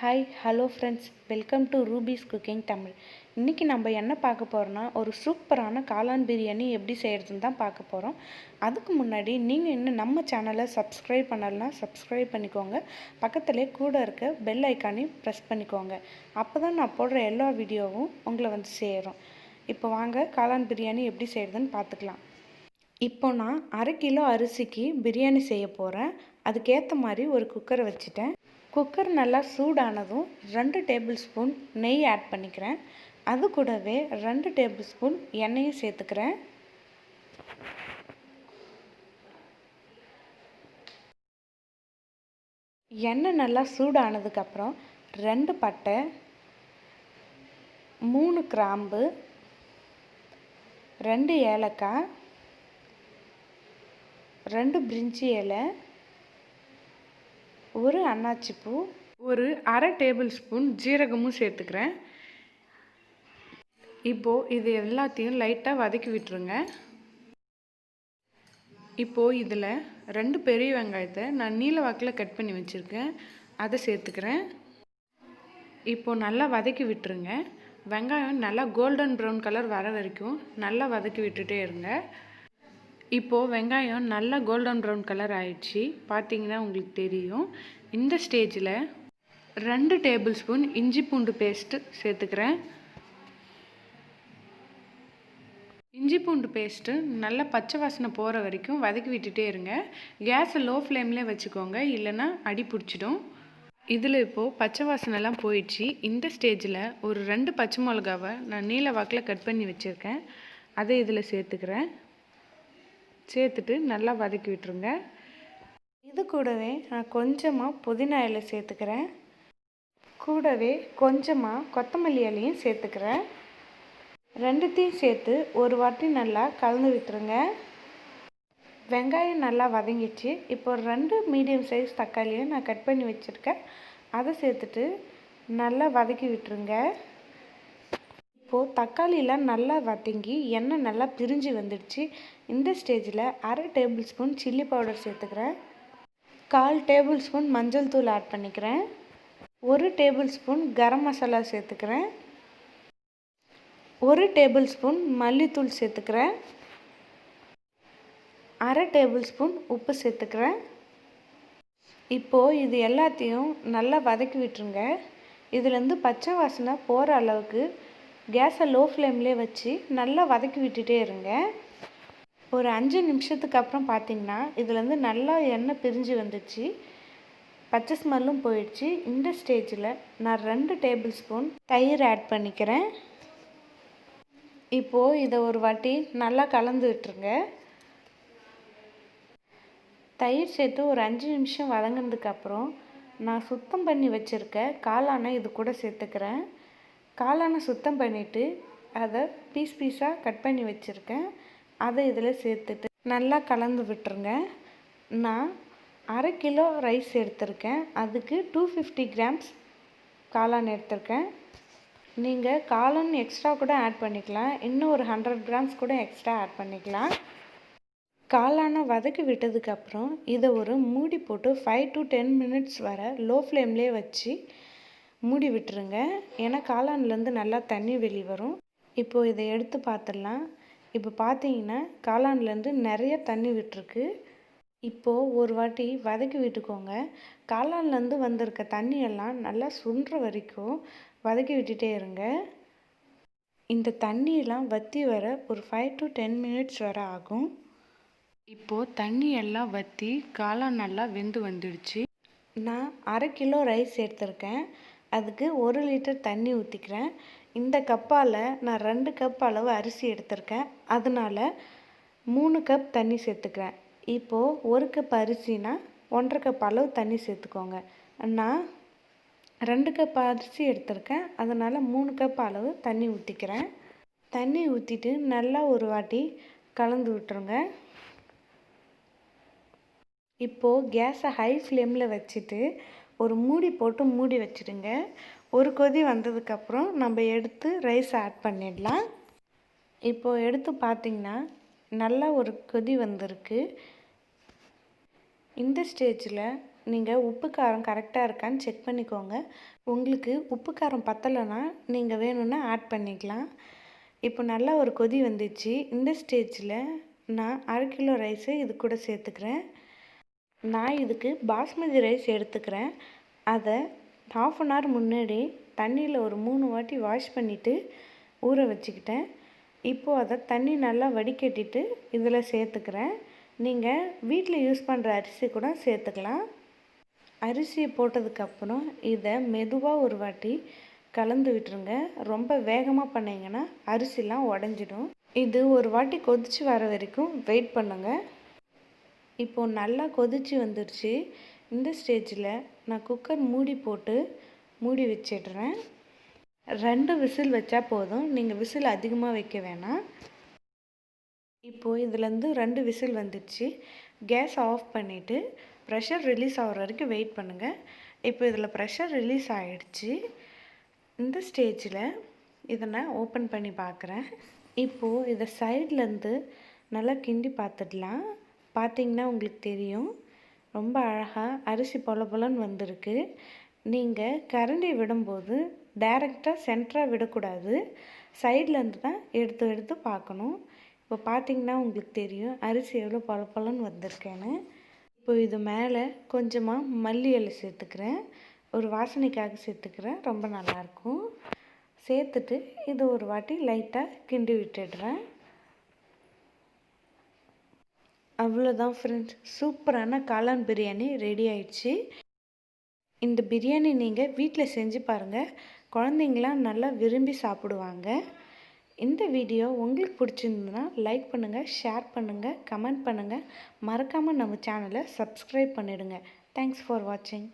Hi hello friends, welcome to rupees cooking Tamil. இன்றைக்கி நம்ம என்ன பார்க்க போகிறோன்னா, ஒரு சூப்பரான காளான் பிரியாணி எப்படி செய்கிறதுன்னு தான் பார்க்க போகிறோம். அதுக்கு முன்னாடி நீங்கள் இன்னும் நம்ம சேனலை சப்ஸ்கிரைப் பண்ணலைன்னா சப்ஸ்கிரைப் பண்ணிக்கோங்க. பக்கத்துலேயே கூட இருக்க பெல் ஐக்கானையும் ப்ரெஸ் பண்ணிக்கோங்க. அப்போ தான் நான் போடுற எல்லா வீடியோவும் உங்களை வந்து சேரும். இப்போ வாங்க காளான் பிரியாணி எப்படி செய்கிறதுன்னு பார்த்துக்கலாம். இப்போ நான் 1/2 கிலோ அரிசிக்கு பிரியாணி செய்ய போகிறேன். அதுக்கேற்ற மாதிரி ஒரு குக்கரை வச்சுட்டேன். குக்கர் நல்லா சூடானதும் 2 டேபிள் ஸ்பூன் நெய் ஆட் பண்ணிக்கிறேன். அது கூடவே 2 டேபிள் ஸ்பூன் எண்ணெயும் சேர்த்துக்கிறேன். எண்ணெய் நல்லா சூடானதுக்கப்புறம் 2 பட்டை, 3 கிராம்பு, 2 ஏலக்காய், 2 பிரிஞ்சி இலை, ஒரு அன்னாச்சிப்பூ, ஒரு 1/2 டேபிள் ஸ்பூன் ஜீரகமும் சேர்த்துக்கிறேன். இப்போது இது எல்லாத்தையும் லைட்டாக வதக்கி விட்டுருங்க. இப்போது இதில் 2 பெரிய வெங்காயத்தை நான் நீல வாக்கில் கட் பண்ணி வச்சுருக்கேன், அதை சேர்த்துக்கிறேன். இப்போது நல்லா வதக்கி விட்டுருங்க. வெங்காயம் நல்லா கோல்டன் ப்ரௌன் கலர் வர வரைக்கும் நல்லா வதக்கி விட்டுட்டே இருங்க. இப்போது வெங்காயம் நல்லா கோல்டன் ப்ரௌன் கலர் ஆயிடுச்சு, பார்த்தீங்கன்னா உங்களுக்கு தெரியும். இந்த ஸ்டேஜில் 2 டேபிள் ஸ்பூன் இஞ்சி பூண்டு பேஸ்ட்டு சேர்த்துக்கிறேன். இஞ்சி பூண்டு பேஸ்ட்டு நல்லா பச்சை வாசனை போகிற வரைக்கும் வதக்கி விட்டுட்டே இருங்க. கேஸை லோ ஃப்ளேம்லேயே வச்சுக்கோங்க, இல்லைன்னா அடி பிடிச்சிடும். இதில் இப்போது பச்சை வாசனைலாம் போயிடுச்சு. இந்த ஸ்டேஜில் ஒரு 2 பச்சை மிளகாவை நான் நீல வாக்கில் கட் பண்ணி வச்சுருக்கேன், அதை இதில் சேர்த்துக்கிறேன். சேர்த்துட்டு நல்லா வதக்கி விட்டுருங்க. இது கூடவே நான் கொஞ்சமாக புதினா இலை சேர்த்துக்கிறேன். கூடவே கொஞ்சமாக கொத்தமல்லி இலையும் சேர்த்துக்கிறேன். ரெண்டுத்தையும் சேர்த்து ஒரு வாட்டி நல்லா கலந்து விட்டுருங்க. வெங்காயம் நல்லா வதங்கிடுச்சு. இப்போ 2 மீடியம் சைஸ் தக்காளியை நான் கட் பண்ணி வச்சுருக்கேன், அதை சேர்த்துட்டு நல்லா வதக்கி விட்டுருங்க. இப்போது தக்காளியெலாம் நல்லா வதங்கி எண்ணெய் நல்லா பிரிஞ்சு வந்துடுச்சு. இந்த ஸ்டேஜில் 1/2 டேபிள் ஸ்பூன் சில்லி பவுடர் சேர்த்துக்கிறேன். 1/4 டேபிள் ஸ்பூன் மஞ்சள் தூள் ஆட் பண்ணிக்கிறேன். 1 டேபிள் ஸ்பூன் கரம் மசாலா சேர்த்துக்கிறேன். 1 டேபிள் ஸ்பூன் மல்லித்தூள் சேர்த்துக்கிறேன். 1/2 டேபிள் ஸ்பூன் உப்பு சேர்த்துக்கிறேன். இப்போது இது எல்லாத்தையும் நல்லா வதக்கி விட்டுருங்க. இதுலேருந்து பச்சை வாசனை போகிற அளவுக்கு கேஸை லோ ஃப்ளேம்லேயே வச்சு நல்லா வதக்கி விட்டுட்டே இருங்க. ஒரு 5 நிமிஷத்துக்கு அப்புறம் பார்த்திங்கன்னா இதுலேருந்து நல்லா எண்ணெய் பிரிஞ்சு வந்துடுச்சு, பச்சை ஸ்மெல்லும் போயிடுச்சு. இந்த ஸ்டேஜில் நான் 2 டேபிள் ஸ்பூன் தயிர் ஆட் பண்ணிக்கிறேன். இப்போது இதை ஒரு வாட்டி நல்லா கலந்து விட்டுருங்க. தயிர் சேர்த்து ஒரு 5 நிமிஷம் வதங்கினதுக்கப்புறம் நான் சுத்தம் பண்ணி வச்சுருக்க காளானை இது கூட சேர்த்துக்கிறேன். காளானை சுத்தம் பண்ணிவிட்டு அதை பீஸாக கட் பண்ணி வச்சுருக்கேன், அதை இதில் சேர்த்துட்டு நல்லா கலந்து விட்டுருங்க. நான் 1/2 கிலோ ரைஸ் எடுத்திருக்கேன், அதுக்கு 250 கிராம்ஸ் காளான் எடுத்திருக்கேன். நீங்கள் காளான் எக்ஸ்ட்ரா கூட ஆட் பண்ணிக்கலாம், இன்னும் ஒரு 100 கிராம்ஸ் கூட எக்ஸ்ட்ரா ஆட் பண்ணிக்கலாம். காளானை வதக்கி விட்டதுக்கப்புறம் இதை ஒரு மூடி போட்டு 5 to 10 மினிட்ஸ் வர லோ ஃப்ளேம்லேயே வச்சு மூடி விட்டுருங்க. ஏன்னா காளான்லேருந்து நல்லா தண்ணி வெளியே வரும். இப்போது இதை எடுத்து பார்த்துடலாம். இப்போ பார்த்தீங்கன்னா காளான்லேருந்து நிறைய தண்ணி விட்டுருக்கு. இப்போது ஒரு வாட்டி வதக்கி விட்டுக்கோங்க. காளான்லேருந்து வந்திருக்க தண்ணியெல்லாம் நல்லா சுண்டுற வரைக்கும் வதக்கி விட்டுட்டே இருங்க. இந்த தண்ணியெல்லாம் வற்றி வர ஒரு 5 to 10 மினிட்ஸ் வர ஆகும். இப்போது தண்ணி எல்லாம் வற்றி காளான் நல்லா வெந்து வந்துடுச்சு. நான் 1/2 கிலோ ரைஸ் எடுத்திருக்கேன், அதுக்கு 1 லிட்டர் தண்ணி ஊற்றிக்கிறேன். இந்த கப்பால் நான் 2 கப் அளவு அரிசி எடுத்திருக்கேன், அதனால் 3 கப் தண்ணி சேர்த்துக்கிறேன். இப்போது 1 கப் அரிசினா 1.5 கப் அளவு தண்ணி சேர்த்துக்கோங்க. நான் 2 கப் அரிசி எடுத்திருக்கேன், அதனால் 3 கப் அளவு தண்ணி ஊற்றிக்கிறேன். தண்ணி ஊற்றிட்டு நல்லா ஒரு வாட்டி கலந்து விட்டுருங்க. இப்போது கேஸை ஹை ஃப்ளேமில் வச்சுட்டு ஒரு மூடி போட்டு மூடி வச்சுடுங்க. ஒரு கொதி வந்ததுக்கப்புறம் நம்ம எடுத்து ரைஸ் ஆட் பண்ணிடலாம். இப்போது எடுத்து பார்த்திங்கன்னா நல்லா ஒரு கொதி வந்திருக்கு. இந்த ஸ்டேஜில் நீங்கள் உப்பு காரம் கரெக்டாக இருக்கான்னு செக் பண்ணிக்கோங்க. உங்களுக்கு உப்பு காரம் பத்தலைன்னா நீங்கள் வேணும்னா ஆட் பண்ணிக்கலாம். இப்போ நல்லா ஒரு கொதி வந்துச்சு. இந்த ஸ்டேஜில் நான் 1/2 கிலோ ரைஸை இது கூட சேர்த்துக்கிறேன். நான் இதுக்கு பாஸ்மதி ரைஸ் எடுத்துக்கிறேன். அதை 1/2 அன் ஹவர் முன்னாடி தண்ணியில் ஒரு 3 வாட்டி வாஷ் பண்ணிவிட்டு ஊற வச்சுக்கிட்டேன். இப்போது அதை தண்ணி நல்லா வடிகட்டிட்டு இதில் சேர்த்துக்கிறேன். நீங்கள் வீட்டில் யூஸ் பண்ணுற அரிசி கூட சேர்த்துக்கலாம். அரிசியை போட்டதுக்கப்புறம் இதை மெதுவாக ஒரு வாட்டி கலந்து விட்டுருங்க. ரொம்ப வேகமாக பண்ணிங்கன்னா அரிசிலாம் உடஞ்சிடும். இது ஒரு வாட்டி கொதித்து வர வரைக்கும் வெயிட் பண்ணுங்கள். இப்போது நல்லா கொதித்து வந்துடுச்சு. இந்த ஸ்டேஜில் நான் குக்கர் மூடி போட்டு மூடி வச்சிடுறேன். 2 விசில் வச்சா போதும். நீங்கள் விசில் அதிகமாக வைக்க வேணாம். இப்போது இதுலேருந்து 2 விசில் வந்துடுச்சு. கேஸ் ஆஃப் பண்ணிவிட்டு ப்ரெஷர் ரிலீஸ் ஆகிற வரைக்கும் வெயிட் பண்ணுங்கள். இப்போ இதில் ப்ரெஷர் ரிலீஸ் ஆகிடுச்சு. இந்த ஸ்டேஜில் இதை நான் ஓப்பன் பண்ணி பார்க்குறேன். இப்போது இதை சைட்லேருந்து நல்லா கிண்டி பார்த்துடலாம். பார்த்திங்கன்னா உங்களுக்கு தெரியும், ரொம்ப அழகாக அரிசி பொல பொலன்னு வந்திருக்கு. நீங்கள் கரண்டி விடும்போது டைரெக்டாக சென்டராக விடக்கூடாது, சைட்லேருந்து தான் எடுத்து எடுத்து பார்க்கணும். இப்போ பார்த்திங்கன்னா உங்களுக்கு தெரியும் அரிசி எவ்வளோ பொல பொலன்னு வந்திருக்கேன்னு. இப்போ இது மேலே கொஞ்சமாக மல்லி இலை சேர்த்துக்கிறேன். ஒரு வாசனைக்காக சேர்த்துக்கிறேன். ரொம்ப நல்லாயிருக்கும். சேர்த்துட்டு இது ஒரு வாட்டி லைட்டாக கிண்டி விட்டுடுறேன். அவ்வளோதான் ஃப்ரெண்ட்ஸ், சூப்பரான காளான் பிரியாணி ரெடி ஆயிடுச்சு. இந்த பிரியாணி நீங்கள் வீட்டில் செஞ்சு பாருங்கள். குழந்தைங்களாம் நல்லா விரும்பி சாப்பிடுவாங்க. இந்த வீடியோ உங்களுக்கு பிடிச்சிருந்ததுன்னா லைக் பண்ணுங்கள், ஷேர் பண்ணுங்கள், கமெண்ட் பண்ணுங்கள். மறக்காமல் நம்ம சேனலை சப்ஸ்கிரைப் பண்ணிடுங்க. தேங்க்ஸ் ஃபார் வாட்சிங்.